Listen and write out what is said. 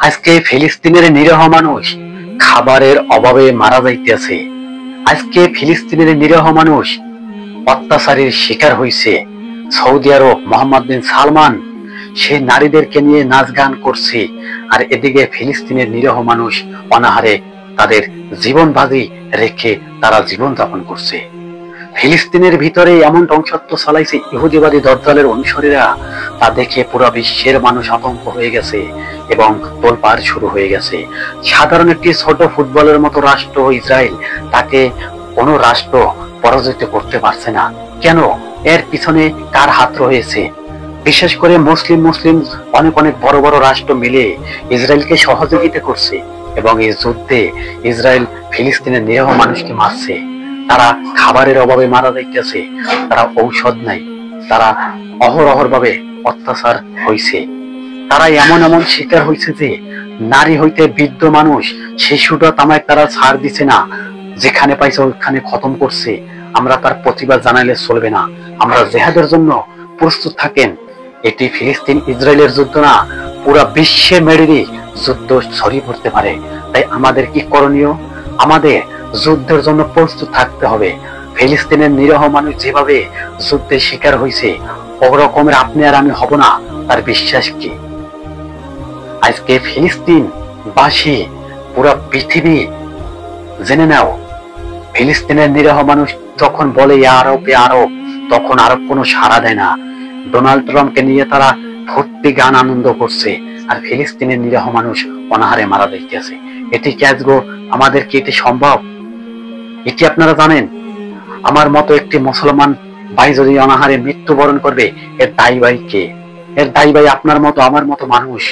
আজকে ফিলিস্তিনের নিরীহ মানুষ খাবারের অভাবে মারা যাইতেছে। আজকে ফিলিস্তিনের নিরীহ মানুষ অত্যাচারের শিকার হয়েছে। সৌদি আরব মোহাম্মদ বিন সালমান সে নারীদেরকে নিয়ে নাচ গান করছে, আর এদিকে ফিলিস্তিনের নিরীহ মানুষ অনাহারে তাদের জীবন বাজি রেখে তারা জীবন যাপন করছে। ফিলিস্তিনের ভিতরে এমন ধ্বংসাত্ম চালাইছে ইহুদিবাদী দজ্জালের অনুসারীরা, তা দেখে পুরো বিশ্বের মানুষ আতঙ্ক হয়ে গেছে এবং তোলপাড় শুরু হয়ে গেছে। সাধারণ একটি ছোট ফুটবলের মতো রাষ্ট্র ইসরায়েল, তাকে কোনো রাষ্ট্র পরাজিত করতে পারছে না। কেন? এর পিছনে কার হাত রয়েছে? বিশেষ করে মুসলিম অনেক বড় বড় রাষ্ট্র মিলে ইসরায়েলকে সহযোগিতা করছে এবং এই যুদ্ধে ইসরায়েল ফিলিস্তিনের নিরীহ মানুষকে মারছে। তারা খাবারের অভাবে মারা যাইতেছে, তারা ঔষধ নাই, তারা অহরহ ভাবে অত্যাচার হয়েছে। তারা এমন শিকার হয়েছে যে নারী হইতে বৃদ্ধ মানুষ, শিশুটা তামাক তারা ছাড় দিছে না, যেখানে পাইছে ওখানে খতম করছে। আমরা তার প্রতিবাদ জানাইলে চলবে না, আমরা জেহাদের জন্য প্রস্তুত থাকেন। এটি ফিলিস্তিন ইসরায়েলের যুদ্ধ না, পুরা বিশ্বে মেরেরই যুদ্ধ ছড়িয়ে পড়তে পারে। তাই আমাদের কি করণীয়? আমাদের যুদ্ধের জন্য প্রস্তুত থাকতে হবে। ফিলিস্তিনের নিরীহ মানুষ যেভাবে যুদ্ধের শিকার হয়েছে, ওরকমের আপনি আর আমি হব না, তার বিশ্বাস কি? আজকে ফিলিস্তিন বাসী, পুরো পৃথিবী জেনে নাও, ফিলিস্তিনের নিরীহ মানুষ যখন বলে আরব আরব, তখন আরব কোনো সাড়া দেয় না। ডোনাল্ড ট্রাম্পকে নিয়ে তারা ভর্তি গান আনন্দ করছে, আর ফিলিস্তিনের নিরীহ মানুষ অনাহারে মারা যাইতেছে। এটি কি আজগো আমাদের কি এটি সম্ভব? এটি আপনারা জানেন? আমার মতো একটি মুসলমান ভাই যদি অনাহারে মৃত্যুবরণ করবে, এর দায়ী ভাই কে? এর দায়ী ভাই আপনার মতো আমার মতো মানুষ।